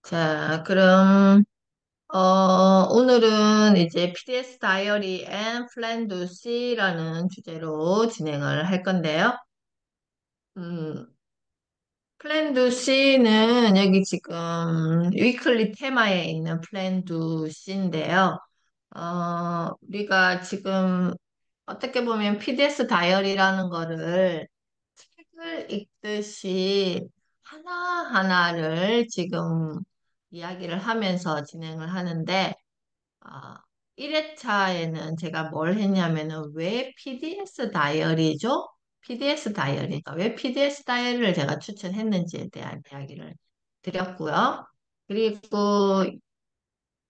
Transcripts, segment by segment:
자, 그럼, 오늘은 이제 PDS 다이어리 앤 플랜 두 C라는 주제로 진행을 할 건데요. 음, 플랜 두 C는 여기 지금 위클리 테마에 있는 플랜 두 C인데요. 우리가 지금 어떻게 보면 PDS 다이어리라는 거를 책을 읽듯이 하나하나를 지금 이야기를 하면서 진행을 하는데, 아, 1회차에는 제가 뭘 했냐면은 왜 PDS 다이어리죠? PDS 다이어리가 왜 PDS 다이어리를 제가 추천했는지에 대한 이야기를 드렸고요. 그리고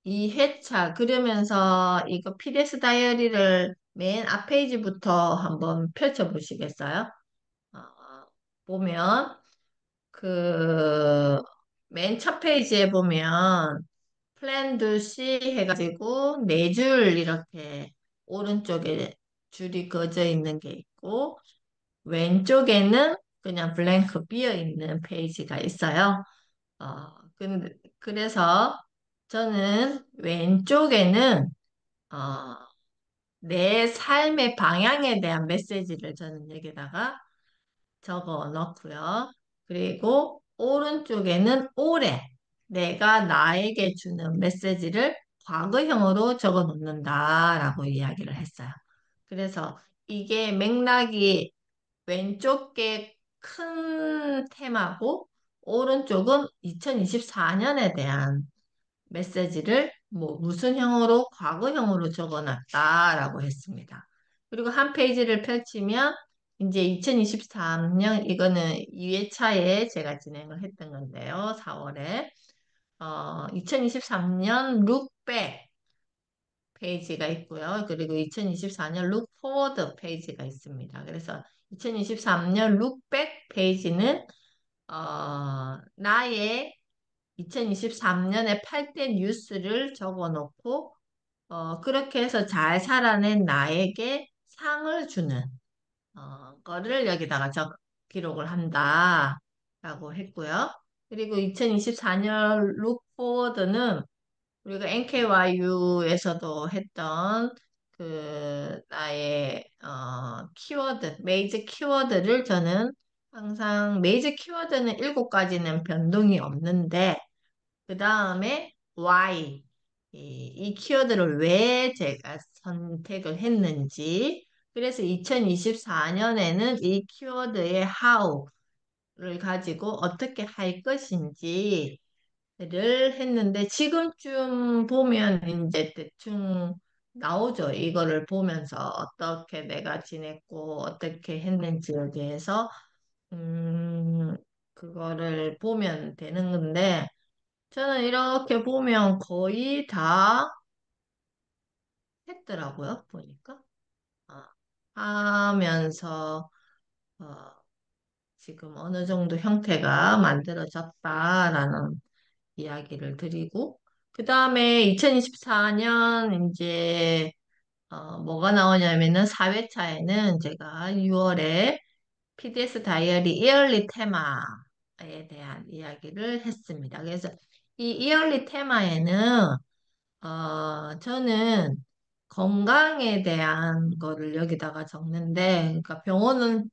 2회차 그러면서 이거 PDS 다이어리를 맨 앞 페이지부터 한번 펼쳐 보시겠어요? 어, 보면 그 맨 첫 페이지에 보면 플랜 C 해가지고 네 줄 이렇게 오른쪽에 줄이 그어져 있는 게 있고 왼쪽에는 그냥 블랭크 비어 있는 페이지가 있어요. 그래서 저는 왼쪽에는 어, 내 삶의 방향에 대한 메시지를 저는 여기다가 적어 넣고요. 그리고 오른쪽에는 올해 내가 나에게 주는 메시지를 과거형으로 적어 놓는다라고 이야기를 했어요. 그래서 이게 맥락이 왼쪽 게 큰 테마고 오른쪽은 2024년에 대한 메시지를 뭐 무슨 형으로 과거형으로 적어놨다라고 했습니다. 그리고 한 페이지를 펼치면 이제 2023년 이거는 2회차에 제가 진행을 했던 건데요. 4월에 2023년 룩백 페이지가 있고요. 그리고 2024년 룩포워드 페이지가 있습니다. 그래서 2023년 룩백 페이지는 나의 2023년에 8대 뉴스를 적어 놓고, 그렇게 해서 잘 살아낸 나에게 상을 주는, 거를 여기다가 기록을 한다. 라고 했고요. 그리고 2024년 룩포워드는 우리가 NKYU에서도 했던 나의, 키워드, 메이저 키워드를 저는 항상 메이저 키워드는 7가지는 변동이 없는데, 그 다음에 why 이 키워드를 왜 제가 선택을 했는지 그래서 2024년에는 이 키워드의 how를 가지고 어떻게 할 것인지를 했는데 지금쯤 보면 이제 대충 나오죠. 이거를 보면서 어떻게 내가 지냈고 어떻게 했는지에 대해서 그거를 보면 되는 건데 저는 이렇게 보면 거의 다 했더라고요, 보니까. 아, 하면서, 어, 지금 어느 정도 형태가 만들어졌다라는 이야기를 드리고, 그 다음에 2024년 이제, 뭐가 나오냐면은 4회차에는 제가 6월에 PDS 다이어리 이얼리 테마에 대한 이야기를 했습니다. 그래서 이 이얼리 테마에는 저는 건강에 대한 거를 여기다가 적는데, 그러니까 병원은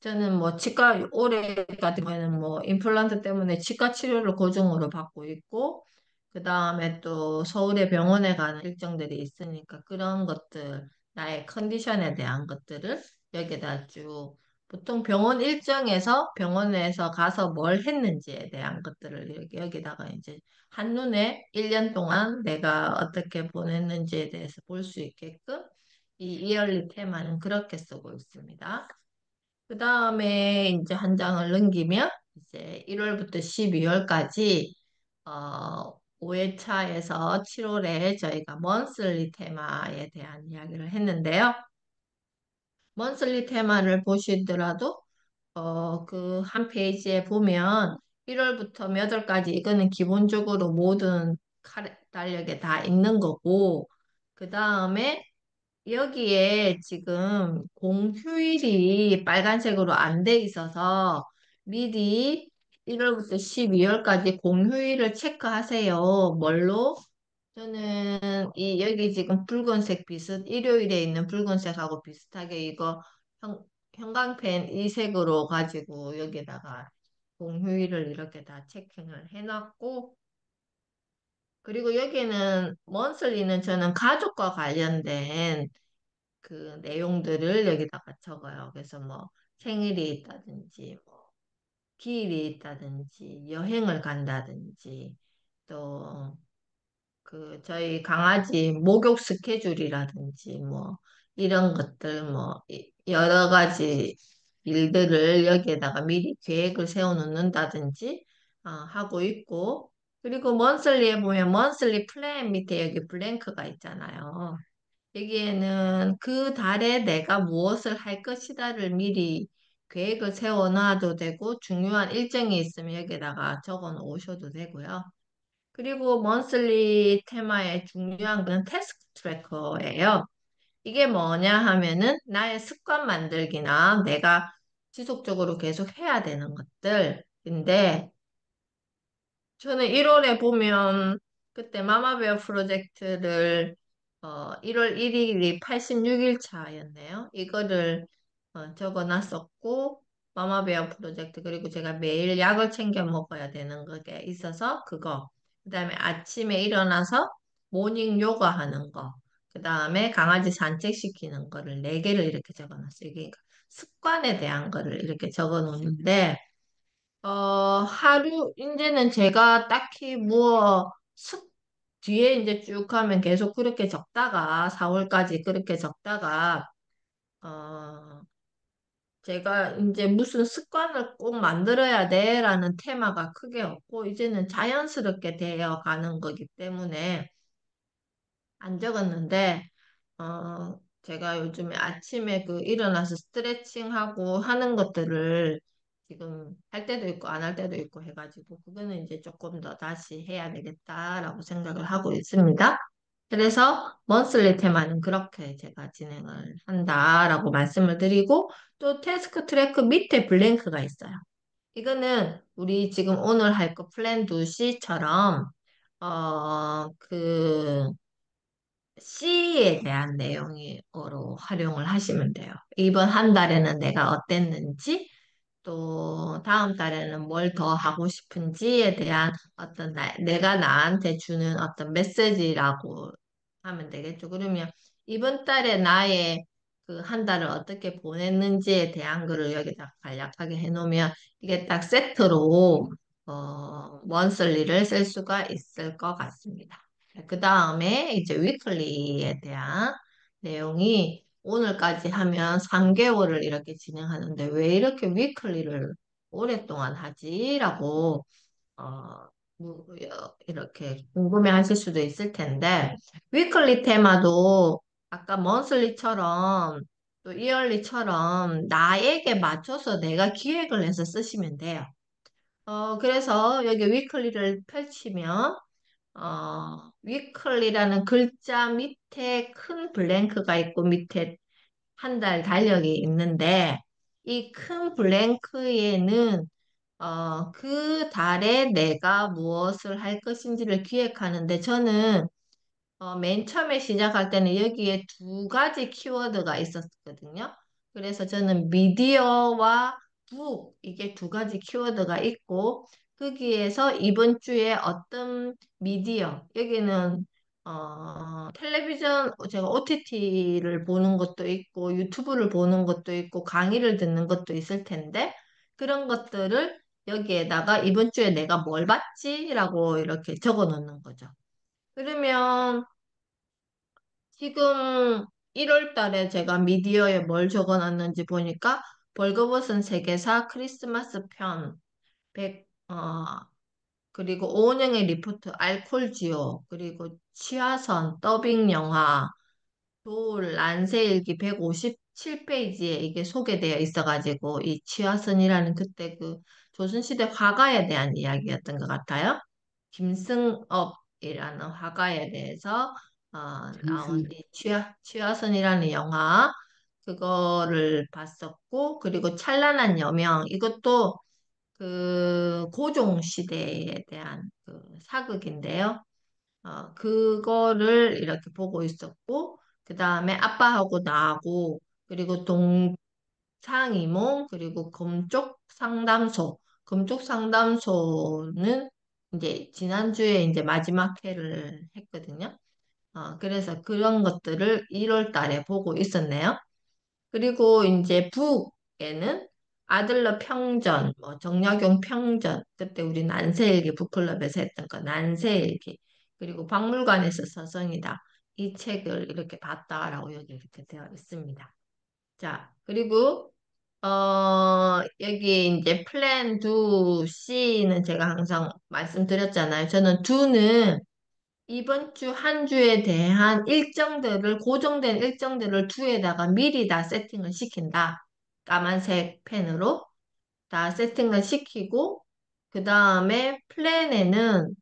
저는 뭐 치과 올해 같은 경우에는 뭐 임플란트 때문에 치과 치료를 고정으로 받고 있고, 그 다음에 또 서울의 병원에 가는 일정들이 있으니까 그런 것들, 나의 컨디션에 대한 것들을 여기다 쭉 보통 병원 일정에서 병원에서 가서 뭘 했는지에 대한 것들을 여기다가 이제 한눈에 1년 동안 내가 어떻게 보냈는지에 대해서 볼 수 있게끔 이 이열리 테마는 그렇게 쓰고 있습니다. 그 다음에 이제 한 장을 넘기면 이제 1월부터 12월까지 5회차에서 7월에 저희가 먼슬리 테마에 대한 이야기를 했는데요. 먼슬리 테마를 보시더라도 그 한 페이지에 보면 1월부터 몇 월까지 이거는 기본적으로 모든 달력에 다 있는 거고 그 다음에 여기에 지금 공휴일이 빨간색으로 안 돼 있어서 미리 1월부터 12월까지 공휴일을 체크하세요. 뭘로? 저는 여기 지금 붉은색 일요일에 있는 붉은색하고 비슷하게 이거 형광펜 이 색으로 가지고 여기다가 공휴일을 이렇게 다 체킹을 해놨고, 그리고 여기는 먼슬리는 저는 가족과 관련된 그 내용들을 여기다가 적어요. 그래서 뭐 생일이 있다든지, 뭐 기일이 있다든지, 여행을 간다든지, 또 그 저희 강아지 목욕 스케줄이라든지 뭐 이런 것들 뭐 여러 가지 일들을 여기에다가 미리 계획을 세워 놓는다든지 하고 있고, 그리고 먼슬리에 보면 먼슬리 플랜 밑에 여기 블랭크가 있잖아요. 여기에는 그 달에 내가 무엇을 할 것이다를 미리 계획을 세워 놔도 되고, 중요한 일정이 있으면 여기다가 적어 놓으셔도 되고요. 그리고 먼슬리 테마의 중요한 건 태스크 트래커예요. 이게 뭐냐 하면은 나의 습관 만들기나 내가 지속적으로 계속 해야 되는 것들인데, 저는 1월에 보면 그때 마마베어 프로젝트를 1월 1일이 86일 차였네요. 이거를 적어 놨었고, 마마베어 프로젝트, 그리고 제가 매일 약을 챙겨 먹어야 되는 게 있어서 그거, 그다음에 아침에 일어나서 모닝 요가 하는 거, 그다음에 강아지 산책시키는 거를 4개를 이렇게 적어 놨어요. 이게 그러니까 습관에 대한 거를 이렇게 적어 놓는데, 이제는 제가 딱히 뒤에 이제 쭉 하면 계속 그렇게 적다가, 4월까지 그렇게 적다가, 어, 제가 이제 무슨 습관을 꼭 만들어야 돼라는 테마가 크게 없고, 이제는 자연스럽게 되어 가는 거기 때문에 안 적었는데, 제가 요즘에 아침에 그 일어나서 스트레칭하고 하는 것들을 지금 할 때도 있고 안 할 때도 있고 해가지고, 그거는 이제 조금 더 다시 해야 되겠다라고 생각을 하고 있습니다. 그래서 먼슬리 테마는 그렇게 제가 진행을 한다라고 말씀을 드리고, 또 태스크 트래크 밑에 블랭크가 있어요. 이거는 우리 지금 오늘 할 거 플랜 2시처럼 그 C에 대한 내용으로 활용을 하시면 돼요. 이번 한 달에는 내가 어땠는지, 또 다음 달에는 뭘 더 하고 싶은지에 대한 어떤 내가 나한테 주는 어떤 메시지라고 하면 되겠죠. 그러면 이번 달에 나의 그 한 달을 어떻게 보냈는지에 대한 거를 여기다 간략하게 해놓으면 이게 딱 세트로 먼슬리를 쓸 수가 있을 것 같습니다. 그 다음에 이제 위클리에 대한 내용이, 오늘까지 하면 3개월을 이렇게 진행하는데 왜 이렇게 위클리를 오랫동안 하지? 라고 이렇게 궁금해 하실 수도 있을 텐데, 위클리 테마도 아까 먼슬리처럼 또 이얼리처럼 나에게 맞춰서 내가 기획을 해서 쓰시면 돼요. 그래서 여기 위클리를 펼치면 위클리라는 글자 밑에 큰 블랭크가 있고 밑에 한 달 달력이 있는데, 이 큰 블랭크에는 그 달에 내가 무엇을 할 것인지를 기획하는데, 저는 맨 처음에 시작할 때는 여기에 2가지 키워드가 있었거든요. 그래서 저는 미디어와 북, 이게 2가지 키워드가 있고, 거기에서 이번 주에 어떤 미디어, 여기는 텔레비전, 제가 OTT를 보는 것도 있고, 유튜브를 보는 것도 있고, 강의를 듣는 것도 있을 텐데, 그런 것들을 여기에다가 이번 주에 내가 뭘 봤지? 라고 이렇게 적어 놓는 거죠. 그러면 지금 1월 달에 제가 미디어에 뭘 적어놨는지 보니까 벌거벗은 세계사 크리스마스 편 100, 그리고 오은영의 리포트 알콜지오, 그리고 치아선 더빙 영화 란세일기 157페이지에 이게 소개되어 있어가지고, 이 치아선이라는 그때 그 조선시대 화가에 대한 이야기였던 것 같아요. 김승업이라는 화가에 대해서 나온 이 취화선이라는 영화, 그거를 봤었고, 그리고 찬란한 여명, 이것도 그 고종 시대에 대한 그 사극인데요. 그거를 이렇게 보고 있었고, 그 다음에 아빠하고 나하고, 그리고 동상이몽, 그리고 금쪽 상담소는 이제 지난주에 이제 마지막 회를 했거든요. 그래서 그런 것들을 1월 달에 보고 있었네요. 그리고 이제 북에는 아들러 평전, 뭐 정약용 평전, 그때 우리 난세일기 북클럽에서 했던 거 난세일기, 그리고 박물관에서 서성이다. 이 책을 이렇게 봤다라고 여기 이렇게 되어 있습니다. 자, 그리고 여기 이제 플랜 2 C는 제가 항상 말씀드렸잖아요. 저는 2는 이번 주 한 주에 대한 일정들을 고정된 일정들을 2에다가 미리 다 세팅을 시킨다. 까만색 펜으로 다 세팅을 시키고 그 다음에 플랜에는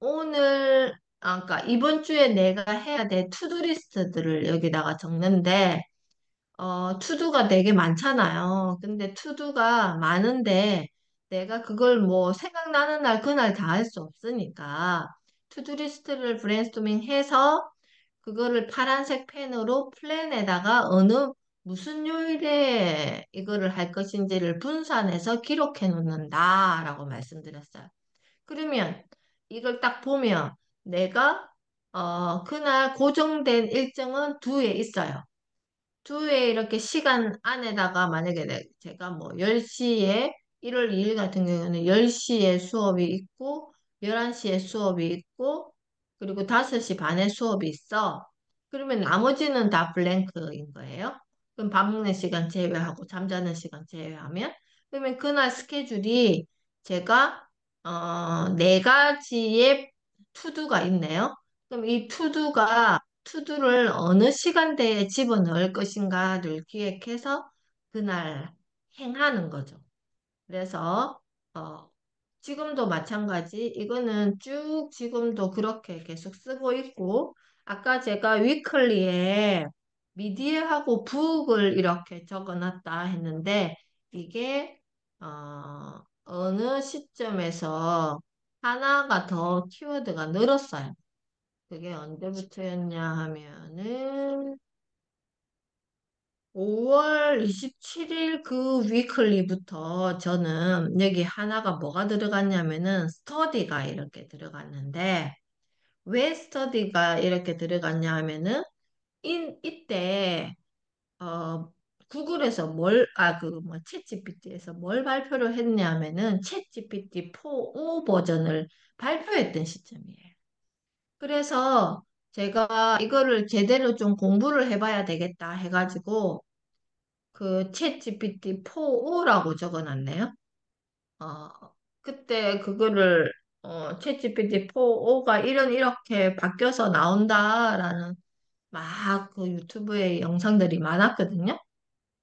오늘 그러니까 이번 주에 내가 해야 될 투두 리스트들을 여기다가 적는데 투두가 되게 많잖아요. 근데 투두가 많은데 내가 그걸 뭐 생각나는 날 그날 다 할 수 없으니까 투두 리스트를 브레인스토밍 해서 그거를 파란색 펜으로 플랜에다가 무슨 요일에 이거를 할 것인지를 분산해서 기록해 놓는다라고 말씀드렸어요. 그러면 이걸 딱 보면 내가 그날 고정된 일정은 두에 있어요. 주에 이렇게 시간 안에다가 만약에 제가 뭐 10시에 1월 2일 같은 경우에는 10시에 수업이 있고 11시에 수업이 있고 그리고 5시 반에 수업이 있어. 그러면 나머지는 다 블랭크인 거예요. 그럼 밥 먹는 시간 제외하고 잠자는 시간 제외하면 그러면 그날 스케줄이 제가 네 가지의 투두가 있네요. 그럼 이 투두를 어느 시간대에 집어넣을 것인가를 기획해서 그날 행하는 거죠. 그래서 어, 지금도 마찬가지 이거는 쭉 지금도 그렇게 계속 쓰고 있고 아까 제가 위클리에 미디어하고 북을 이렇게 적어놨다 했는데 이게 어느 시점에서 하나가 더 키워드가 늘었어요. 그게 언제부터였냐 하면은 5월 27일 그 위클리부터 저는 여기 하나가 뭐가 들어갔냐면은 스터디가 이렇게 들어갔는데 왜 스터디가 이렇게 들어갔냐 하면은 이때 어 구글에서 챗GPT에서 뭘 발표를 했냐면은 챗GPT 4.5 버전을 발표했던 시점이에요. 그래서 제가 이거를 제대로 좀 공부를 해봐야 되겠다 해가지고 그 챗GPT 4.5라고 적어놨네요. 어, 그때 그거를 챗GPT 4.5가 이렇게 바뀌어서 나온다라는 막 그 유튜브에 영상들이 많았거든요.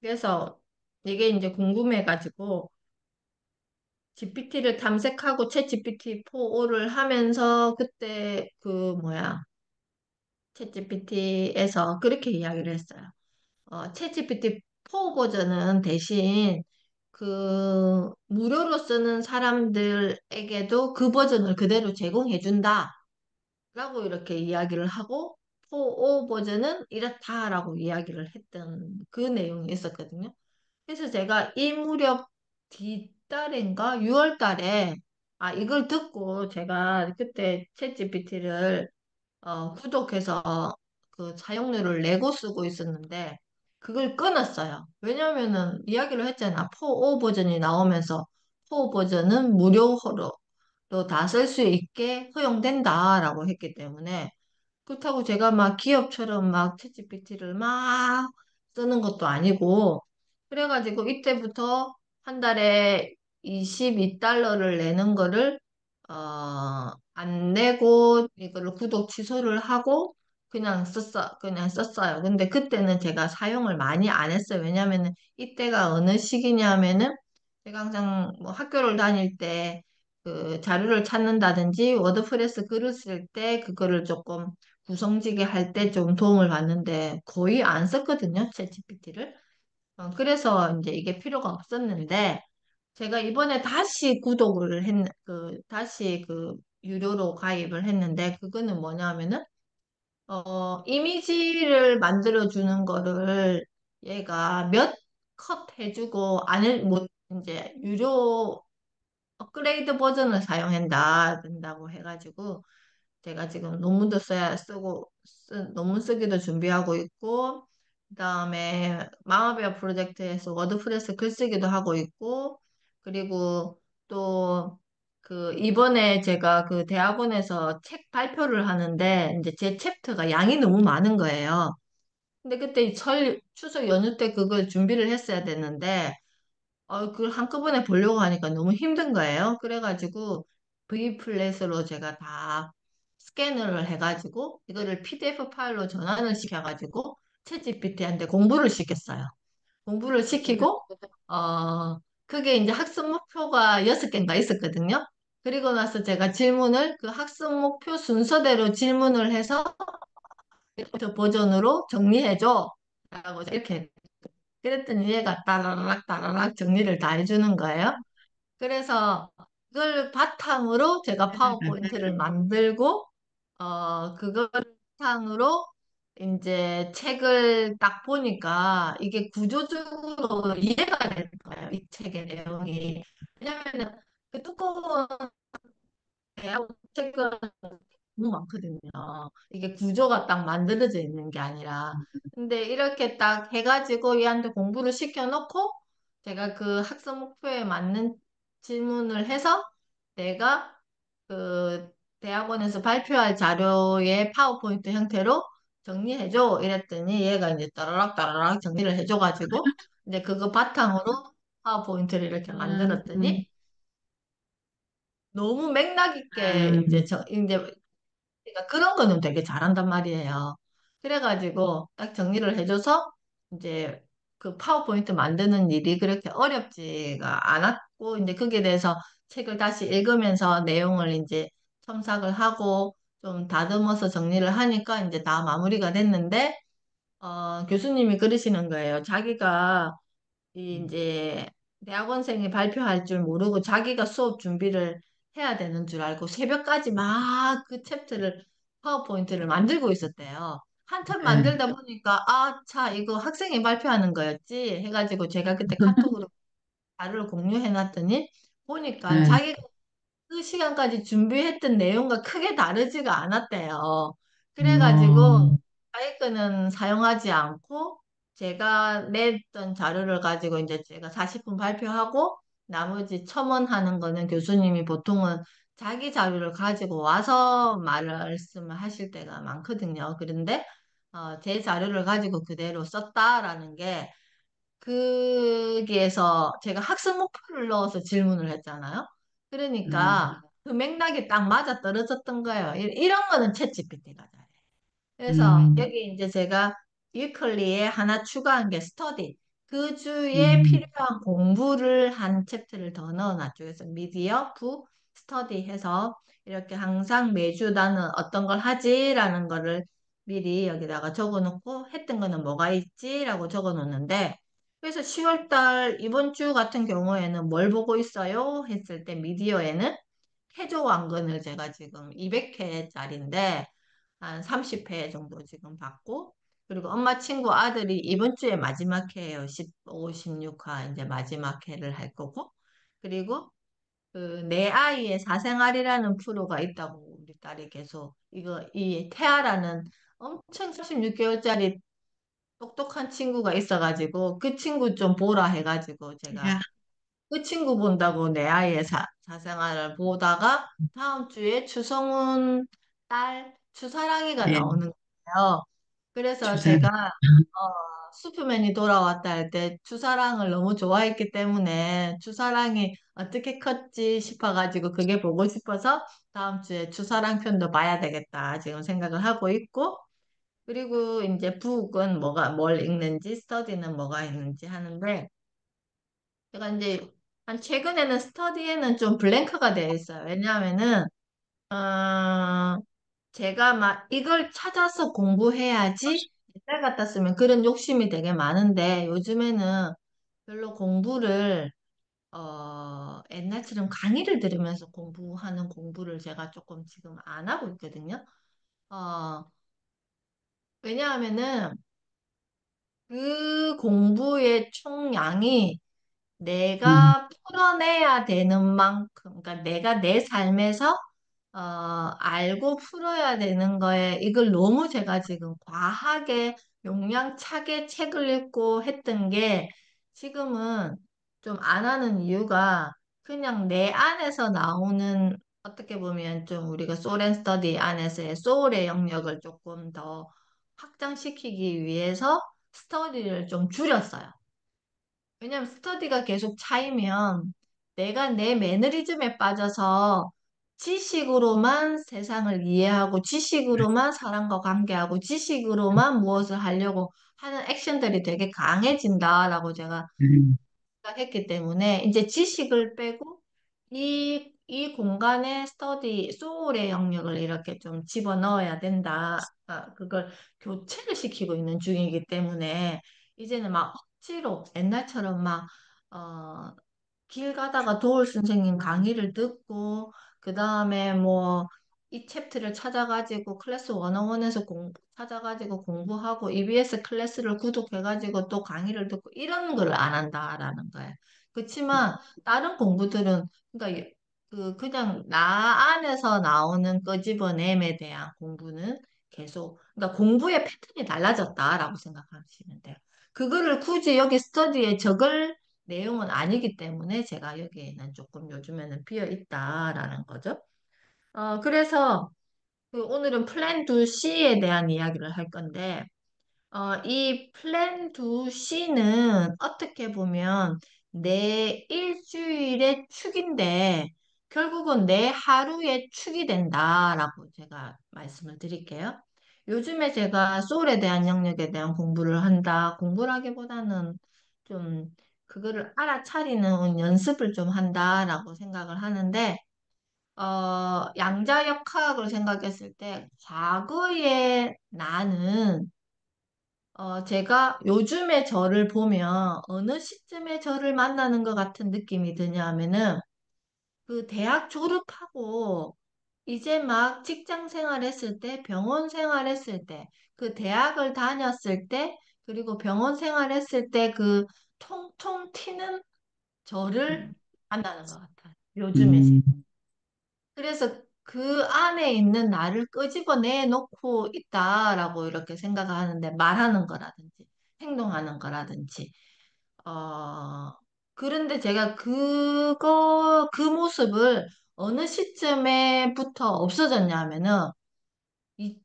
그래서 이게 이제 궁금해가지고 GPT를 탐색하고 챗GPT 4.5를 하면서 그때 그 뭐야 챗GPT에서 그렇게 이야기를 했어요. 챗GPT 4 버전은 대신 그 무료로 쓰는 사람들에게도 그 버전을 그대로 제공해준다. 라고 이렇게 이야기를 하고 4.5 버전은 이렇다라고 이야기를 했던 그 내용이 있었거든요. 그래서 제가 이 무렵 뒷달인가 6월 달에 이걸 듣고 제가 그때 챗GPT를 구독해서 그 사용료를 내고 쓰고 있었는데 그걸 끊었어요. 왜냐면은 이야기를 했잖아. 4.5 버전이 나오면서 4 버전은 무료로 다 쓸 수 있게 허용된다라고 했기 때문에 그렇다고 제가 막 기업처럼 막 챗GPT를 막 쓰는 것도 아니고 그래가지고 이때부터 한 달에 22달러를 내는 거를 안 내고 이거를 구독 취소를 하고 그냥 썼어요. 근데 그때는 제가 사용을 많이 안 했어요. 왜냐면은 이때가 어느 시기냐면은 제가 항상 뭐 학교를 다닐 때 그 자료를 찾는다든지 워드프레스 글을 쓸 때 그거를 조금 구성지게 할 때 좀 도움을 받는데 거의 안 썼거든요, 챗GPT를. 그래서 이제 이게 필요가 없었는데 제가 이번에 다시 구독을 다시 유료로 가입을 했는데, 그거는 뭐냐면은, 이미지를 만들어주는 거를 얘가 몇 컷 해주고, 이제 유료 업그레이드 버전을 사용한다, 된다고 해가지고, 제가 지금 논문 쓰기도 준비하고 있고, 그다음에 마마베어 프로젝트에서 워드프레스 글쓰기도 하고 있고, 그리고 또 이번에 제가 그 대학원에서 책 발표를 하는데, 이제 제 챕터가 양이 너무 많은 거예요. 근데 그때 추석 연휴 때 그걸 준비를 했어야 됐는데, 그걸 한꺼번에 보려고 하니까 너무 힘든 거예요. 그래가지고 V플랫으로 제가 다 스캐너를 해가지고 이거를 PDF 파일로 전환을 시켜가지고 챗GPT한테 공부를 시켰어요. 공부를 시키고 그게 이제 학습 목표가 6개인가 있었거든요. 그리고 나서 제가 그 학습 목표 순서대로 질문을 해서 저 버전으로 정리해줘 라고 이렇게 그랬더니 얘가 따라락 따라락 정리를 다 해주는 거예요. 그래서 그걸 바탕으로 제가 파워포인트를 만들고, 그걸 바탕으로 이제 책을 딱 보니까 이게 구조적으로 이해가 되는 거예요. 이 책의 내용이. 왜냐면은 그 두꺼운 대학 책은 너무 많거든요. 이게 구조가 딱 만들어져 있는 게 아니라. 근데 이렇게 딱 해가지고 얘한테 공부를 시켜놓고 제가 그 학습 목표에 맞는 질문을 해서 내가 그 대학원에서 발표할 자료의 파워포인트 형태로 정리해줘. 이랬더니 얘가 이제 따라락 따라락 정리를 해줘가지고 이제 그거 바탕으로 파워포인트를 이렇게 음, 만들었더니 너무 맥락 있게 음, 이제 그러니까 그런 거는 되게 잘한단 말이에요. 그래가지고 딱 정리를 해줘서 이제 그 파워포인트 만드는 일이 그렇게 어렵지가 않았고, 이제 거기에 대해서 책을 다시 읽으면서 내용을 이제 첨삭을 하고 좀 다듬어서 정리를 하니까 이제 다 마무리가 됐는데, 교수님이 그러시는 거예요. 자기가 이제 대학원생이 발표할 줄 모르고 자기가 수업 준비를 해야 되는 줄 알고 새벽까지 막 그 챕터를 파워포인트를 만들고 있었대요. 한참 네, 만들다 보니까 차 이거 학생이 발표하는 거였지 해가지고 제가 그때 카톡으로 자료를 공유해 놨더니 보니까 네, 자기가 그 시간까지 준비했던 내용과 크게 다르지가 않았대요. 그래가지고 어, 자기 거는 사용하지 않고 제가 냈던 자료를 가지고 이제 제가 40분 발표하고 나머지 첨언하는 거는 교수님이 보통은 자기 자료를 가지고 와서 말씀을 하실 때가 많거든요. 그런데 제 자료를 가지고 그대로 썼다라는 게 거기에서 제가 학습 목표를 넣어서 질문을 했잖아요. 음, 그러니까 그 맥락이 딱 맞아 떨어졌던 거예요. 이런 거는 챗GPT가 잘해. 그래서 음, 여기 이제 제가 위클리에 하나 추가한 게 스터디. 그 주에 음, 필요한 공부를 한 챕터를 더 넣어놨죠. 그래서 미디어, 스터디 해서 이렇게 항상 매주 나는 어떤 걸 하지라는 거를 미리 여기다가 적어놓고 했던 거는 뭐가 있지라고 적어놓는데 그래서 10월 달 이번 주 같은 경우에는 뭘 보고 있어요? 했을 때 미디어에는 태조 왕건을 제가 지금 200회짜리인데 한 30회 정도 지금 봤고, 그리고 엄마 친구 아들이 이번 주에 마지막 회예요. 15, 16화 이제 마지막 회를 할 거고, 그리고 그 내 아이의 사생활이라는 프로가 있다고 우리 딸이 계속 이 태아라는 엄청 36개월짜리 똑똑한 친구가 있어가지고 그 친구 좀 보라 해가지고 제가 야, 그 친구 본다고 내 아이의 사생활을 보다가 다음 주에 추성훈 딸 추사랑이가 네, 나오는 거예요. 그래서 주사를, 제가 슈퍼맨이 돌아왔다 할 때 추사랑을 너무 좋아했기 때문에 추사랑이 어떻게 컸지 싶어가지고 그게 보고 싶어서 다음 주에 추사랑 편도 봐야 되겠다 지금 생각을 하고 있고 그리고 이제 북은 뭘 읽는지 스터디는 뭐가 있는지 하는데 제가 이제 한 최근에는 스터디에는 좀 블랭크가 되어 있어요. 왜냐하면은 제가 막 이걸 찾아서 공부해야지 옛날 같았으면 그런 욕심이 되게 많은데 요즘에는 별로 공부를 옛날처럼 강의를 들으면서 공부하는 공부를 제가 조금 지금 안 하고 있거든요. 어, 왜냐하면은 그 공부의 총량이 음, 내가 풀어내야 되는 만큼, 그러니까 내가 내 삶에서 알고 풀어야 되는 거에 이걸 너무 제가 지금 과하게 용량차게 책을 읽고 했던 게 지금은 좀 안 하는 이유가 그냥 내 안에서 나오는 어떻게 보면 좀 우리가 소렌 스터디 안에서의 소울의 영역을 조금 더 확장시키기 위해서 스터디를 좀 줄였어요. 왜냐면 스터디가 계속 차이면 내가 내 매너리즘에 빠져서 지식으로만 세상을 이해하고 지식으로만 사람과 관계하고 지식으로만 무엇을 하려고 하는 액션들이 되게 강해진다라고 제가 음, 했기 때문에 이제 지식을 빼고 이 공간에 스터디, 소울의 영역을 이렇게 좀 집어넣어야 된다. 그걸 교체를 시키고 있는 중이기 때문에 이제는 막 억지로 옛날처럼 길 가다가 도울 선생님 강의를 듣고, 그 다음에 뭐, 이 챕터를 찾아가지고 클래스 101에서 찾아가지고 공부하고 EBS 클래스를 구독해가지고 또 강의를 듣고 이런 걸 안 한다라는 거예요. 그렇지만 다른 공부들은, 그러니까 그냥 나 안에서 나오는 끄집어냄에 대한 공부는 계속, 그러니까 공부의 패턴이 달라졌다라고 생각하시면 돼요. 그거를 굳이 여기 스터디에 적을 내용은 아니기 때문에 제가 여기에는 조금 요즘에는 비어 있다라는 거죠. 그래서 오늘은 플랜 2C에 대한 이야기를 할 건데, 이 플랜 2C는 어떻게 보면 내 일주일의 축인데, 결국은 내 하루의 축이 된다라고 제가 말씀을 드릴게요. 요즘에 제가 소울에 대한 영역에 대한 공부를 한다. 공부라기보다는 좀 그거를 알아차리는 연습을 좀 한다라고 생각을 하는데, 양자역학을 생각했을 때, 과거의 나는 제가 요즘에 저를 보면 어느 시점에 저를 만나는 것 같은 느낌이 드냐면은 그 대학 졸업하고 이제 막 직장 생활했을 때, 병원 생활했을 때, 그 대학을 다녔을 때, 그리고 병원 생활했을 때 그 통통 튀는 저를 만나는 것 같아요. 요즘에 제. 음, 그래서 그 안에 있는 나를 끄집어내 놓고 있다라고 이렇게 생각하는데 말하는 거라든지 행동하는 거라든지 그런데 제가 그 모습을 어느 시점에부터 없어졌냐면은 이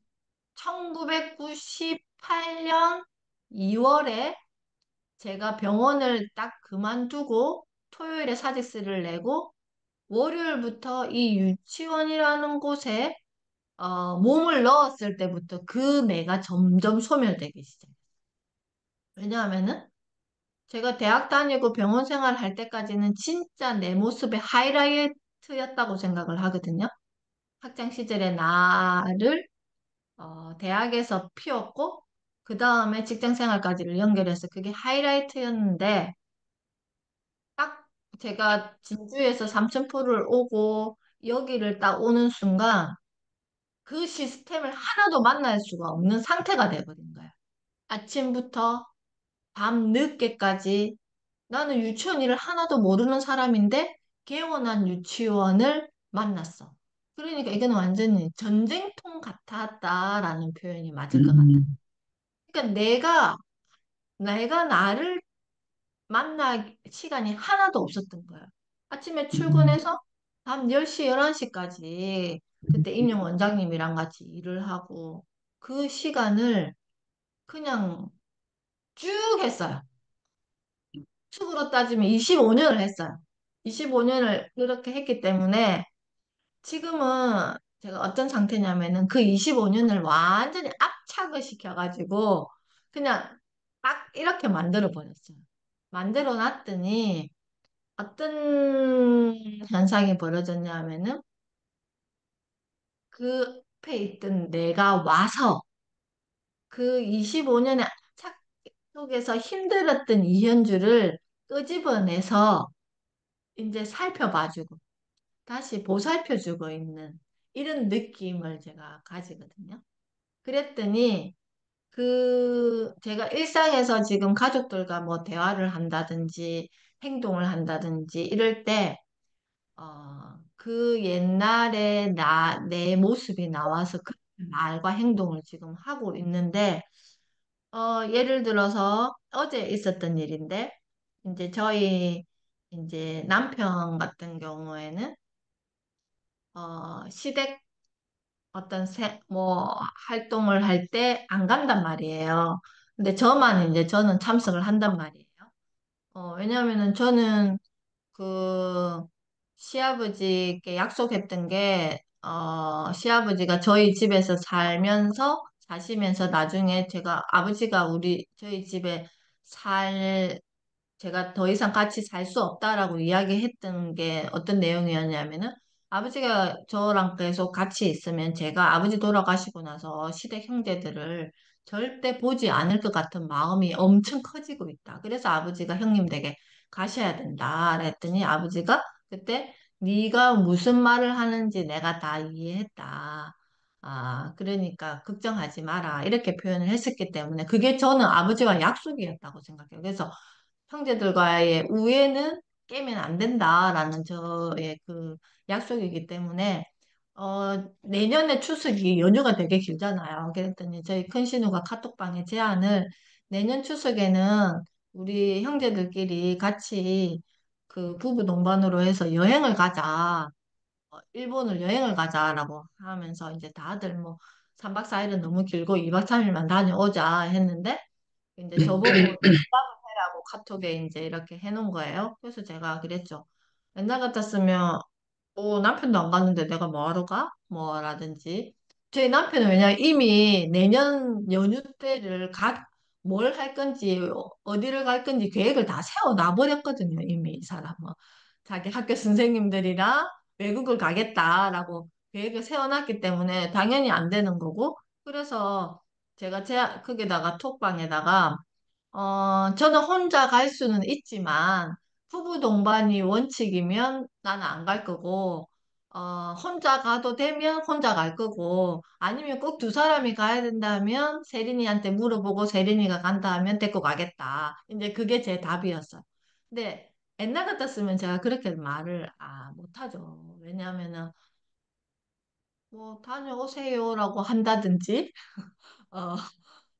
1998년 2월에 제가 병원을 딱 그만두고 토요일에 사직서를 내고 월요일부터 이 유치원이라는 곳에 몸을 넣었을 때부터 그 내가 점점 소멸되기 시작해요. 왜냐하면은 제가 대학 다니고 병원 생활 할 때까지는 진짜 내 모습의 하이라이트였다고 생각을 하거든요. 학창 시절의 나를 대학에서 피웠고 그 다음에 직장 생활까지를 연결해서 그게 하이라이트였는데 딱 제가 진주에서 삼천포를 오고 여기를 딱 오는 순간 그 시스템을 하나도 만날 수가 없는 상태가 돼버린 거야. 아침부터 밤 늦게까지 나는 유치원 일을 하나도 모르는 사람인데 개원한 유치원을 만났어. 그러니까 이건 완전히 전쟁통 같았다라는 표현이 맞을 것 같아. 음, 그러니까 내가 나를 만날 시간이 하나도 없었던 거야. 아침에 음, 출근해서 밤 10시, 11시까지 그때 임용 원장님이랑 같이 일을 하고 그 시간을 그냥 쭉 했어요. 축으로 따지면 25년을 했어요. 25년을 그렇게 했기 때문에 지금은 제가 어떤 상태냐면은 그 25년을 완전히 압착을 시켜가지고 그냥 딱 이렇게 만들어 버렸어요. 만들어 놨더니 어떤 현상이 벌어졌냐면은 그 앞에 있던 내가 와서 그 25년의 착 속에서 힘들었던 이현주를 끄집어내서 이제 살펴봐주고 다시 보살펴주고 있는 이런 느낌을 제가 가지거든요. 그랬더니 제가 일상에서 지금 가족들과 뭐 대화를 한다든지 행동을 한다든지 이럴 때, 그 옛날에 내 모습이 나와서 그 말과 행동을 지금 하고 있는데, 예를 들어서 어제 있었던 일인데, 이제 저희 이제 남편 같은 경우에는, 시댁 뭐 활동을 할 때 안 간단 말이에요. 근데 저는 참석을 한단 말이에요. 왜냐면은 저는 그 시아버지께 약속했던 게, 시아버지가 저희 집에서 사시면서 나중에 아버지가 저희 집에 살, 제가 더 이상 같이 살 수 없다라고 이야기했던 게 어떤 내용이었냐면은 아버지가 저랑 계속 같이 있으면 제가 아버지 돌아가시고 나서 시댁 형제들을 절대 보지 않을 것 같은 마음이 엄청 커지고 있다. 그래서 아버지가 형님 댁에 가셔야 된다. 그랬더니 아버지가 그때 네가 무슨 말을 하는지 내가 다 이해했다. 그러니까 걱정하지 마라. 이렇게 표현을 했었기 때문에 그게 저는 아버지와 약속이었다고 생각해요. 그래서 형제들과의 우애는 깨면 안 된다라는 저의 그 약속이기 때문에 내년에 추석이 연휴가 되게 길잖아요. 그랬더니 저희 큰 신우가 카톡방에 제안을 내년 추석에는 우리 형제들끼리 같이 그 부부 동반으로 해서 여행을 가자. 일본을 여행을 가자라고 하면서 이제 다들 뭐 3박 4일은 너무 길고 2박 3일만 다녀오자 했는데 이제 저보고 해라고 카톡에 이제 이렇게 해놓은 거예요. 그래서 제가 그랬죠. 옛날 같았으면 남편도 안 갔는데 내가 뭐하러 가? 뭐라든지. 저희 남편은 왜냐면 이미 내년 연휴 때를 뭘 할 건지, 어디를 갈 건지 계획을 다 세워 놔버렸거든요. 이미 이 사람은. 자기 학교 선생님들이랑 외국을 가겠다라고 계획을 세워놨기 때문에 당연히 안 되는 거고. 그래서 제가 거기다가 톡방에다가 저는 혼자 갈 수는 있지만, 부부 동반이 원칙이면 나는 안 갈 거고, 혼자 가도 되면 혼자 갈 거고, 아니면 꼭 두 사람이 가야 된다면, 세린이한테 물어보고 세린이가 간다 하면 데리고 가겠다. 이제 그게 제 답이었어요. 근데 옛날 같았으면 제가 그렇게 말을, 못하죠. 왜냐하면은, 뭐, 다녀오세요라고 한다든지, 어,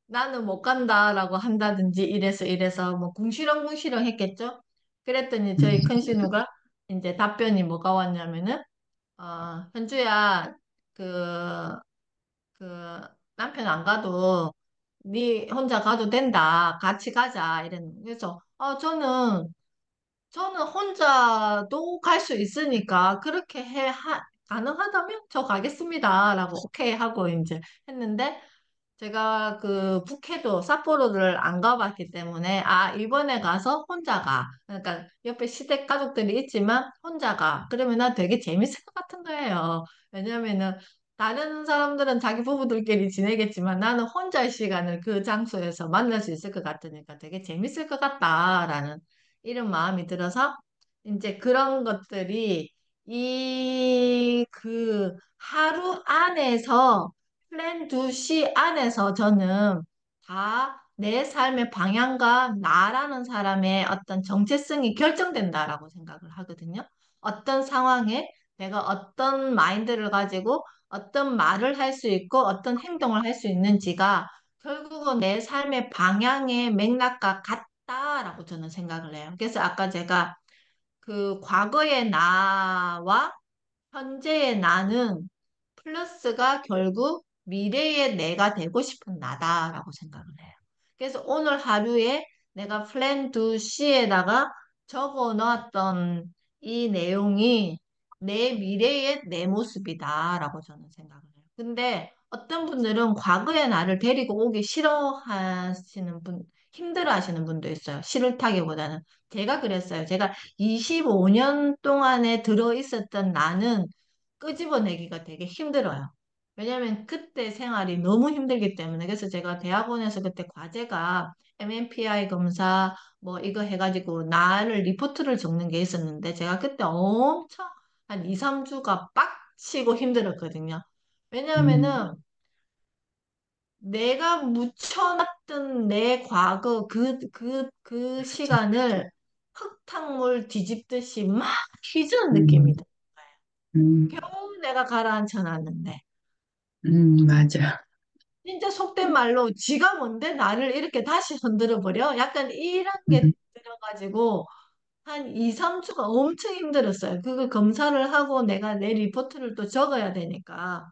나는 못 간다라고 한다든지 이래서 뭐 궁시렁궁시렁 했겠죠? 그랬더니 저희 큰 신우가 이제 답변이 뭐가 왔냐면은 현주야 그, 그 남편 안 가도 네 혼자 가도 된다. 같이 가자. 이랬는 그래서 저는 혼자도 갈 수 있으니까 그렇게 가능하다면 저 가겠습니다라고 오케이 하고 이제 했는데 제가 그 북해도 삿포로를 안 가봤기 때문에 이번에 가서 혼자 가. 그러니까 옆에 시댁 가족들이 있지만 혼자 가. 그러면 난 되게 재밌을 것 같은 거예요. 왜냐면은 다른 사람들은 자기 부부들끼리 지내겠지만 나는 혼자의 시간을 그 장소에서 만날 수 있을 것 같으니까 되게 재밌을 것 같다라는 이런 마음이 들어서 이제 그런 것들이 그 하루 안에서 플랜 2시 안에서 저는 다 내 삶의 방향과 나라는 사람의 어떤 정체성이 결정된다라고 생각을 하거든요. 어떤 상황에 내가 어떤 마인드를 가지고 어떤 말을 할 수 있고 어떤 행동을 할 수 있는지가 결국은 내 삶의 방향의 맥락과 같다라고 저는 생각을 해요. 그래서 아까 제가 그 과거의 나와 현재의 나는 플러스가 결국 미래의 내가 되고 싶은 나다라고 생각을 해요. 그래서 오늘 하루에 내가 플랜 2C에다가 적어 놓았던 이 내용이 내 미래의 내 모습이다라고 저는 생각을 해요. 근데 어떤 분들은 과거의 나를 데리고 오기 힘들어 하시는 분도 있어요. 싫다기보다는. 제가 그랬어요. 제가 25년 동안에 들어 있었던 나는 끄집어내기가 되게 힘들어요. 왜냐하면 그때 생활이 너무 힘들기 때문에. 그래서 제가 대학원에서 그때 과제가 MMPI 검사 뭐 이거 해가지고 나를 리포트를 적는 게 있었는데 제가 그때 엄청 한 2, 3주가 빡치고 힘들었거든요. 음, 왜냐하면은 내가 묻혀놨던 내 과거 그 그쵸. 시간을 흙탕물 뒤집듯이 막 휘저은 느낌이 음, 들어요. 음, 겨우 내가 가라앉혀놨는데. 맞아. 진짜 속된 말로 지가 뭔데 나를 이렇게 다시 흔들어 버려? 약간 이런 게 음, 들어가지고 한 2, 3주가 엄청 힘들었어요. 그거 검사를 하고 내가 내 리포트를 또 적어야 되니까.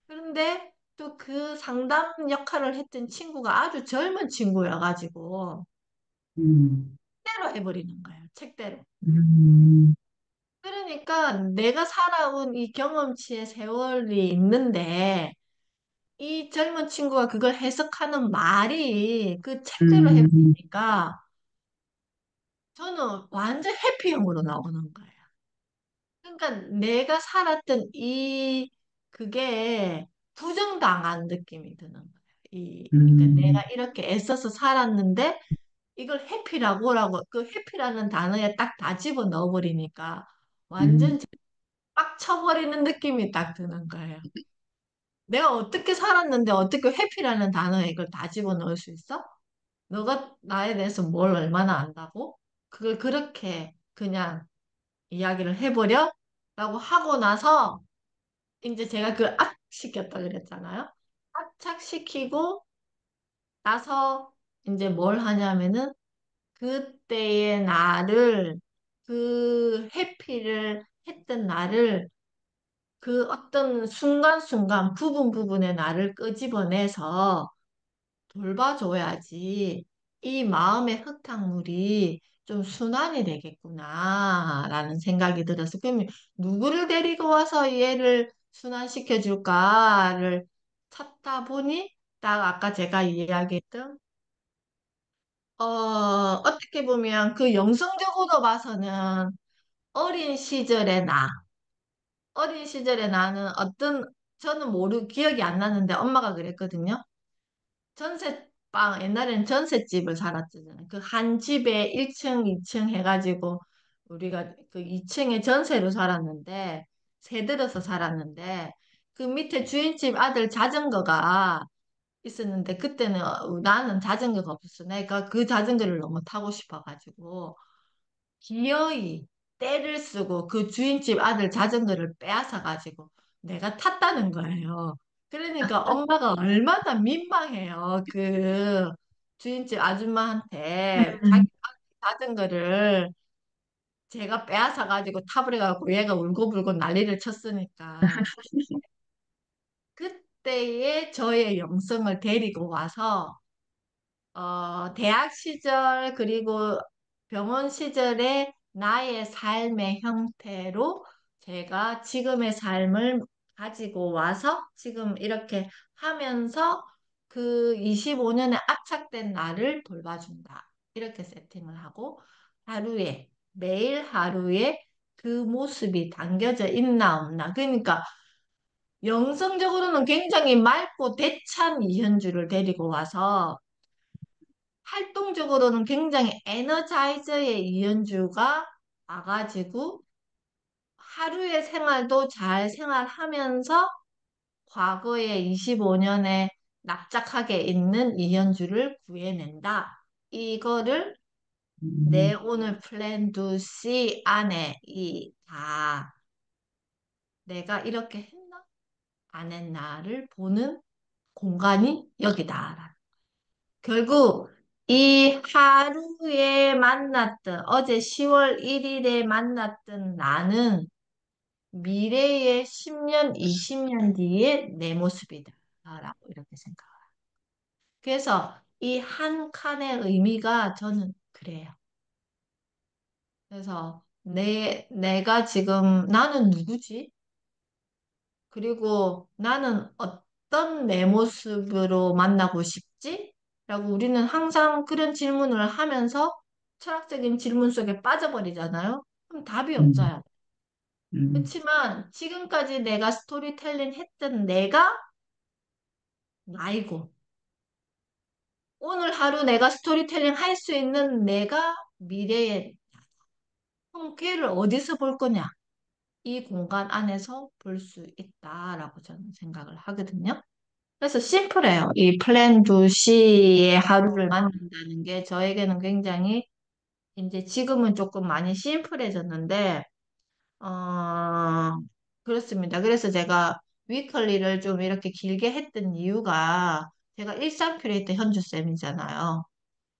그런데 또 그 상담 역할을 했던 친구가 아주 젊은 친구여가지고 음, 때로 해버리는 거예요. 책대로. 음, 그러니까 내가 살아온 이 경험치의 세월이 있는데 이 젊은 친구가 그걸 해석하는 말이 그 책대로 음, 해버리니까 저는 완전 회피형으로 나오는 거예요. 그러니까 내가 살았던 그게 부정당한 느낌이 드는 거예요. 그러니까 내가 음, 이렇게 애써서 살았는데 이걸 해피라고라고 그 해피라는 단어에 딱 다 집어 넣어버리니까 음, 완전 빡쳐버리는 느낌이 딱 드는 거예요. 내가 어떻게 살았는데 어떻게 회피라는 단어에 이걸 다 집어 넣을 수 있어? 너가 나에 대해서 뭘 얼마나 안다고? 그걸 그렇게 그냥 이야기를 해버려? 라고 하고 나서 이제 제가 그 압착시켰다 그랬잖아요. 압착시키고 나서 이제 뭘 하냐면은 그때의 나를 그 회피를 했던 나를 그 어떤 순간순간 부분의 나를 끄집어내서 돌봐줘야지 이 마음의 흙탕물이 좀 순환이 되겠구나라는 생각이 들어서 그럼 누구를 데리고 와서 얘를 순환시켜 줄까를 찾다 보니 딱 아까 제가 이야기했던 어떻게 보면 그 영성적으로 봐서는 어린 시절의 나 어린 시절의 나는 저는 기억이 안 나는데 엄마가 그랬거든요. 옛날에는 전셋집을 살았잖아요. 그 한 집에 1층, 2층 해가지고 우리가 그 2층에 전세로 살았는데, 세들어서 살았는데, 그 밑에 주인집 아들 자전거가 있었는데, 그때는 나는 자전거가 없었어. 내가 그 자전거를 너무 타고 싶어가지고, 기어이 떼를 쓰고 그 주인집 아들 자전거를 빼앗아가지고 내가 탔다는 거예요. 그러니까 엄마가 얼마나 민망해요. 그 주인집 아줌마한테 자기 자전거를 제가 빼앗아가지고 타버려가지고 얘가 울고불고 난리를 쳤으니까 그때의 저의 영성을 데리고 와서 대학 시절, 그리고 병원 시절의 나의 삶의 형태로 제가 지금의 삶을 가지고 와서 지금 이렇게 하면서 그 25년에 압착된 나를 돌봐준다. 이렇게 세팅을 하고 매일 하루에 그 모습이 담겨져 있나 없나. 그러니까 영성적으로는 굉장히 맑고 대찬 이현주를 데리고 와서 활동적으로는 굉장히 에너자이저의 이연주가 와가지고 하루의 생활도 잘 생활하면서 과거의 25년에 납작하게 있는 이연주를 구해낸다. 이거를 내 음, 오늘 플랜 두 C 안에 내가 이렇게 했나? 안 했나를 보는 공간이 여기다. 결국 이 하루에 어제 10월 1일에 만났던 나는 미래의 10년, 20년 뒤의 내 모습이다. 라고 이렇게 생각해요. 그래서 이 한 칸의 의미가 저는 그래요. 그래서 내가 지금 나는 누구지? 그리고 나는 어떤 내 모습으로 만나고 싶지? 라고 우리는 항상 그런 질문을 하면서 철학적인 질문 속에 빠져버리잖아요. 그럼 답이 음, 없어요. 음, 그렇지만 지금까지 내가 스토리텔링 했던 내가 나이고 오늘 하루 내가 스토리텔링 할 수 있는 내가 미래의 통계를 어디서 볼 거냐? 이 공간 안에서 볼 수 있다라고 저는 생각을 하거든요. 그래서 심플해요. 이 플랜 두 C의 하루를 만든다는 게 저에게는 굉장히 이제 지금은 조금 많이 심플해졌는데, 어, 그렇습니다. 그래서 제가 위클리를 좀 이렇게 길게 했던 이유가 제가 일상 큐레이터 현주쌤이잖아요.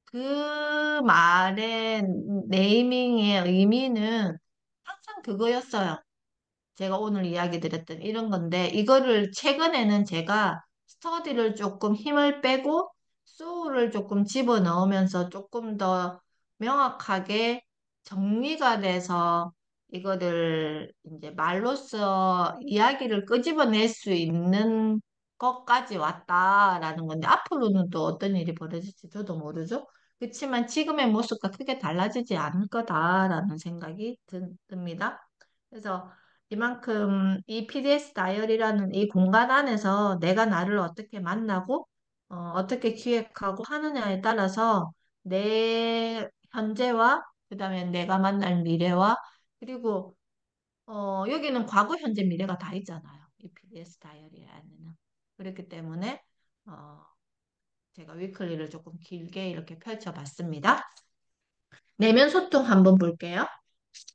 그 말의 네이밍의 의미는 항상 그거였어요. 제가 오늘 이야기 드렸던 이런 건데, 이거를 최근에는 제가 스터디를 조금 힘을 빼고, 소울을 조금 집어넣으면서 조금 더 명확하게 정리가 돼서 이거를 이제 말로써 이야기를 끄집어낼 수 있는 것까지 왔다라는 건데, 앞으로는 또 어떤 일이 벌어질지 저도 모르죠. 그렇지만 지금의 모습과 크게 달라지지 않을 거다라는 생각이 듭니다. 그래서 이만큼 이 PDS 다이어리라는 이 공간 안에서 내가 나를 어떻게 만나고 어떻게 기획하고 하느냐에 따라서 내 현재와 그다음에 내가 만날 미래와 그리고 여기는 과거, 현재, 미래가 다 있잖아요. 이 PDS 다이어리 안에는. 그렇기 때문에 어, 제가 위클리를 조금 길게 이렇게 펼쳐봤습니다. 내면 소통 한번 볼게요.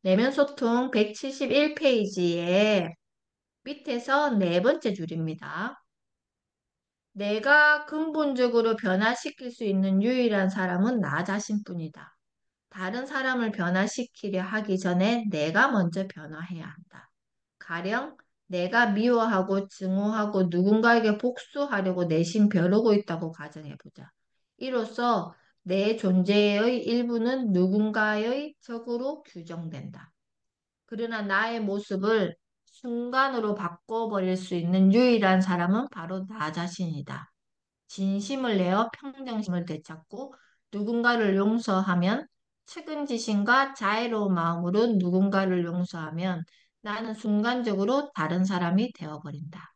내면 소통 171페이지에 밑에서 네 번째 줄입니다. 내가 근본적으로 변화시킬 수 있는 유일한 사람은 나 자신뿐이다. 다른 사람을 변화시키려 하기 전에 내가 먼저 변화해야 한다. 가령 내가 미워하고 증오하고 누군가에게 복수하려고 내심 벼르고 있다고 가정해보자. 이로써 내 존재의 일부는 누군가의 적으로 규정된다. 그러나 나의 모습을 순간으로 바꿔버릴 수 있는 유일한 사람은 바로 나 자신이다. 진심을 내어 평정심을 되찾고 누군가를 용서하면 측은지심과 자애로운 마음으로 누군가를 용서하면 나는 순간적으로 다른 사람이 되어버린다.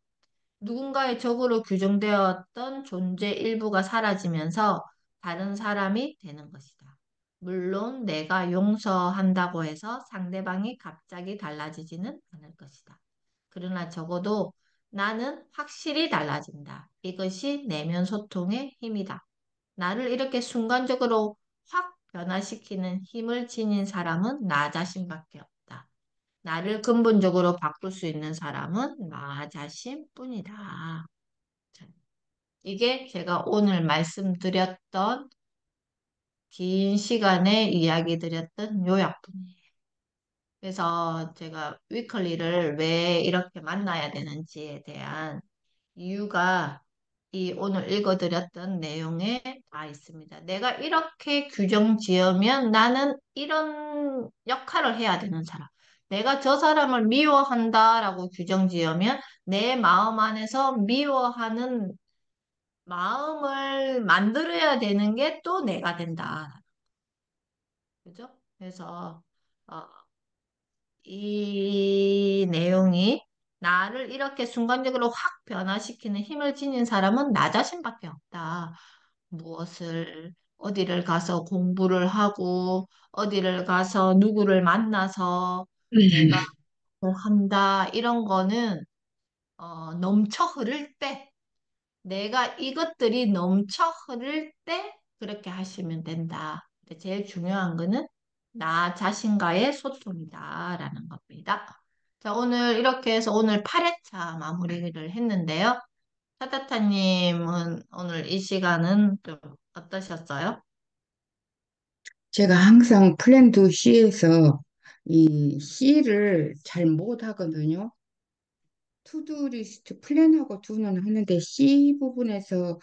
누군가의 적으로 규정되었던 존재 일부가 사라지면서 다른 사람이 되는 것이다. 물론 내가 용서한다고 해서 상대방이 갑자기 달라지지는 않을 것이다. 그러나 적어도 나는 확실히 달라진다. 이것이 내면 소통의 힘이다. 나를 이렇게 순간적으로 확 변화시키는 힘을 지닌 사람은 나 자신밖에 없다. 나를 근본적으로 바꿀 수 있는 사람은 나 자신뿐이다. 자, 이게 제가 오늘 말씀드렸던 긴 시간에 이야기 드렸던 요약본이에요. 그래서 제가 위클리를 왜 이렇게 만나야 되는지에 대한 이유가 이 오늘 읽어드렸던 내용에 다 있습니다. 내가 이렇게 규정 지으면 나는 이런 역할을 해야 되는 사람. 내가 저 사람을 미워한다라고 규정 지으면 내 마음 안에서 미워하는 마음을 만들어야 되는 게 또 내가 된다. 그죠? 그래서 어, 이 내용이 나를 이렇게 순간적으로 확 변화시키는 힘을 지닌 사람은 나 자신밖에 없다. 무엇을, 어디를 가서 공부를 하고, 어디를 가서 누구를 만나서 내가 뭐 한다, 이런 거는, 넘쳐 흐를 때, 내가 이것들이 넘쳐 흐를 때 그렇게 하시면 된다. 근데 제일 중요한 거는 나 자신과의 소통이다라는 겁니다. 자, 오늘 이렇게 해서 오늘 8회차 마무리를 했는데요. 타타타님은 오늘 이 시간은 좀 어떠셨어요? 제가 항상 플랜도 C에서 이 C를 잘 못하거든요. 투두 리스트 플랜하고 두는 하는데 C 부분에서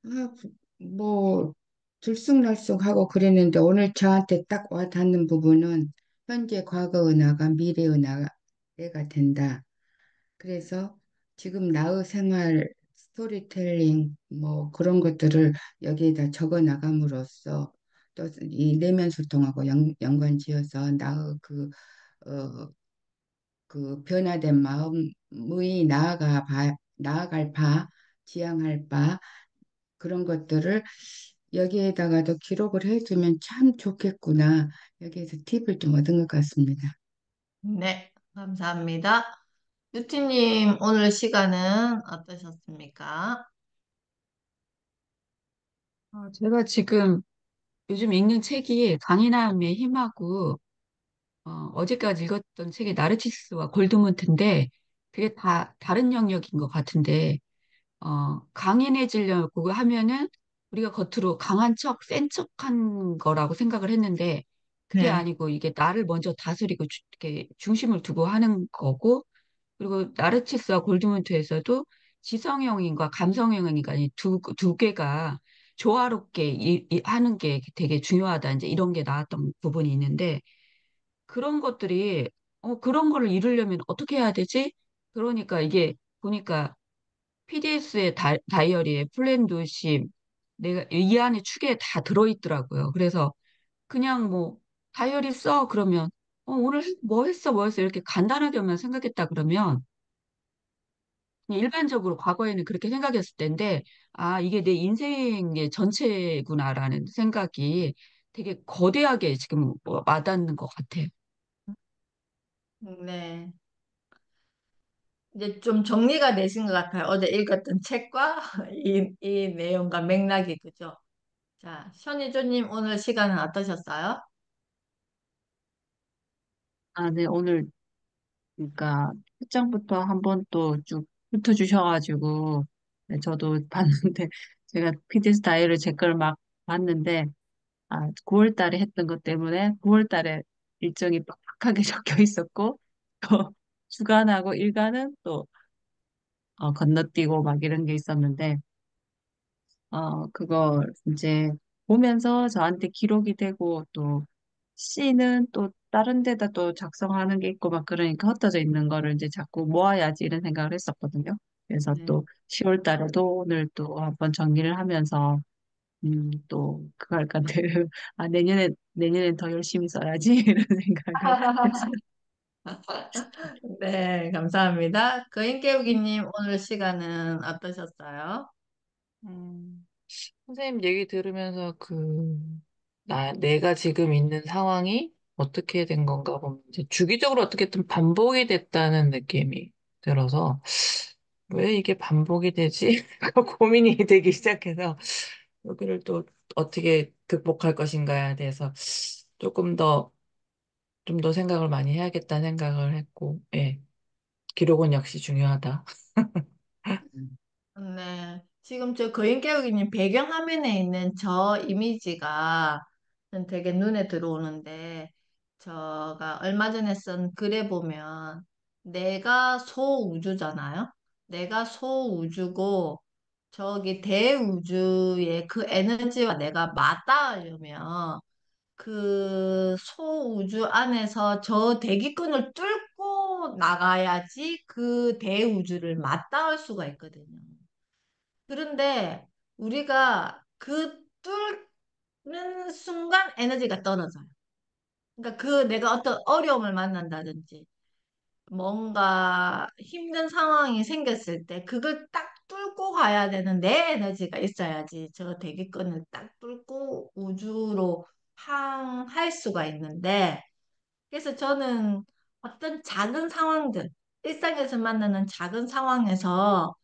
아, 뭐 들쑥날쑥하고 그랬는데 오늘 저한테 딱 와닿는 부분은 현재 과거 은하가 미래 은하가 된다. 그래서 지금 나의 생활 스토리텔링 뭐 그런 것들을 여기에다 적어 나감으로써 또 이 내면 소통하고 연관 지어서 나의 어, 그 변화된 마음의 나아갈 바, 지향할 바 그런 것들을 여기에다가도 기록을 해주면 참 좋겠구나. 여기에서 팁을 좀 얻은 것 같습니다. 네, 감사합니다. 유티님, 오늘 시간은 어떠셨습니까? 제가 지금 요즘 읽는 책이 강인함의 힘하고 어제까지 읽었던 책이 나르치스와 골드문트인데 그게 다 다른 영역인 것 같은데 강인해지려고 하면은 우리가 겉으로 강한 척, 센 척한 거라고 생각을 했는데 그게 네, 아니고 이게 나를 먼저 다스리고 이렇게 중심을 두고 하는 거고 그리고 나르치스와 골드문트에서도 지성형인과 감성형인가 두 개가 조화롭게 하는 게 되게 중요하다. 이제 이런 게 나왔던 부분이 있는데 그런 것들이 그런 거를 이루려면 어떻게 해야 되지? 그러니까 이게 보니까 PDS의 다이어리에 플랜도시 내가 이 안에 축에 다 들어있더라고요. 그래서 그냥 뭐 다이어리 써 그러면 오늘 뭐 했어 이렇게 간단하게만 생각했다 그러면 그냥 일반적으로 과거에는 그렇게 생각했을 텐데 아 이게 내 인생의 전체구나라는 생각이 되게 거대하게 지금 와닿는 것 같아요. 네. 이제 좀 정리가 되신 것 같아요. 어제 읽었던 책과 이 내용과 맥락이 그죠? 자, 현희조님 오늘 시간은 어떠셨어요? 아, 네, 오늘 그러니까 책장부터 한번 또 쭉 훑어주셔가지고 네, 저도 봤는데 제가 PDS 다이어리 제 걸 막 봤는데 9월 달에 했던 것 때문에 9월 달에 일정이 빡빡하게 적혀 있었고 또 주간하고 일간은 또 건너뛰고 막 이런 게 있었는데 그걸 이제 보면서 저한테 기록이 되고 또 C는 또 다른 데다 또 작성하는 게 있고 막 그러니까 흩어져 있는 거를 이제 자꾸 모아야지 이런 생각을 했었거든요. 그래서 네. 또 10월 달에도 오늘 또 한번 정리를 하면서 또 그거 할 건데 내년엔 더 열심히 써야지 이런 생각을 했어요. 네, 감사합니다. 거인깨우기님 오늘 시간은 어떠셨어요? 선생님 얘기 들으면서 내가 지금 있는 상황이 어떻게 된 건가 보면 이제 주기적으로 어떻게든 반복이 됐다는 느낌이 들어서 왜 이게 반복이 되지? 고민이 되기 시작해서 여기를 또 어떻게 극복할 것인가에 대해서 조금 더, 좀 더 생각을 많이 해야겠다는 생각을 했고, 예, 기록은 역시 중요하다. 네. 지금 저 거인깨우기님 배경화면에 있는 저 이미지가 되게 눈에 들어오는데, 제가 얼마 전에 쓴 글에 보면 내가 소우주잖아요. 내가 소우주고 저기 대우주의 그 에너지와 내가 맞닿으려면 그 소우주 안에서 저 대기권을 뚫고 나가야지 그 대우주를 맞닿을 수가 있거든요. 그런데 우리가 그 뚫는 순간 에너지가 떨어져요. 그러니까 그 내가 어떤 어려움을 만난다든지 뭔가 힘든 상황이 생겼을 때 그걸 딱 뚫고 가야 되는 내 에너지가 있어야지 저 대기권을 딱 뚫고 우주로 항할 수가 있는데 그래서 저는 어떤 작은 상황들, 일상에서 만나는 작은 상황에서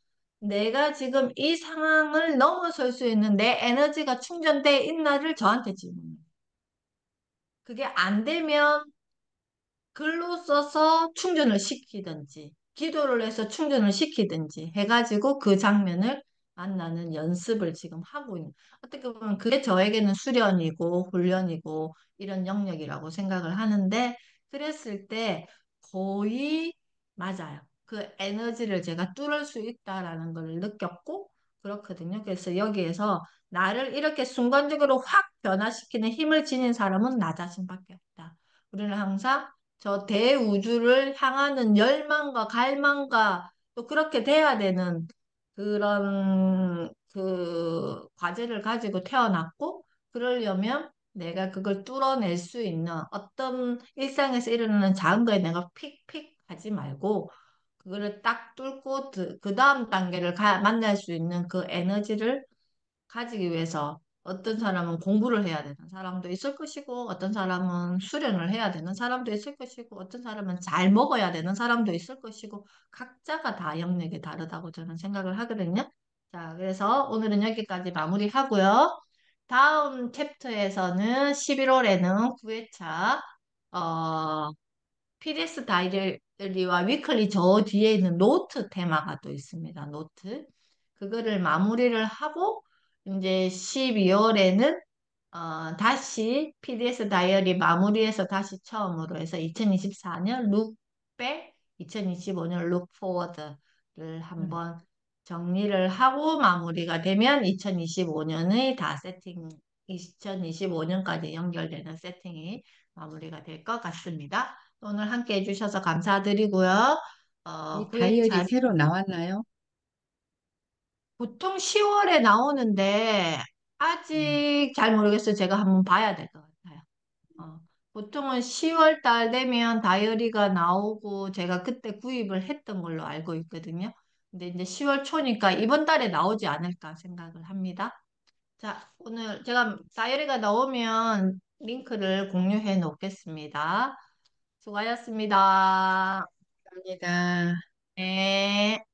내가 지금 이 상황을 넘어설 수 있는 내 에너지가 충전돼 있나를 저한테 질문해요. 그게 안 되면 글로 써서 충전을 시키든지, 기도를 해서 충전을 시키든지 해가지고 그 장면을 만나는 연습을 지금 하고 있는. 어떻게 보면 그게 저에게는 수련이고 훈련이고 이런 영역이라고 생각을 하는데, 그랬을 때 거의 맞아요. 그 에너지를 제가 뚫을 수 있다라는 걸 느꼈고, 그렇거든요. 그래서 여기에서 나를 이렇게 순간적으로 확 변화시키는 힘을 지닌 사람은 나 자신밖에 없다. 우리는 항상 저 대우주를 향하는 열망과 갈망과 또 그렇게 돼야 되는 그런 그 과제를 가지고 태어났고 그러려면 내가 그걸 뚫어낼 수 있는 어떤 일상에서 일어나는 작은 거에 내가 픽픽 하지 말고 그거를 딱 뚫고 그 다음 단계를 만날 수 있는 그 에너지를 가지기 위해서 어떤 사람은 공부를 해야 되는 사람도 있을 것이고, 어떤 사람은 수련을 해야 되는 사람도 있을 것이고, 어떤 사람은 잘 먹어야 되는 사람도 있을 것이고, 각자가 다 영역이 다르다고 저는 생각을 하거든요. 자, 그래서 오늘은 여기까지 마무리하고요. 다음 챕터에서는 11월에는 9회차, PDS 다이어리와 위클리 저 뒤에 있는 노트 테마가 또 있습니다. 노트. 그거를 마무리를 하고, 이제 12월에는 다시 PDS 다이어리 마무리해서 다시 처음으로 해서 2024년 룩백, 2025년 룩포워드를 음. 한번 정리를 하고 마무리가 되면 2025년의 다 세팅, 2025년까지 연결되는 세팅이 마무리가 될 것 같습니다. 오늘 함께 해주셔서 감사드리고요. 이 다이어리 후회차 새로 나왔나요? 보통 10월에 나오는데 음. 아직 잘 모르겠어요. 제가 한번 봐야 될 것 같아요. 보통은 10월 달 되면 다이어리가 나오고 제가 그때 구입을 했던 걸로 알고 있거든요. 근데 이제 10월 초니까 이번 달에 나오지 않을까 생각을 합니다. 자, 오늘 제가 다이어리가 나오면 링크를 공유해 놓겠습니다. 수고하셨습니다. 감사합니다. 네.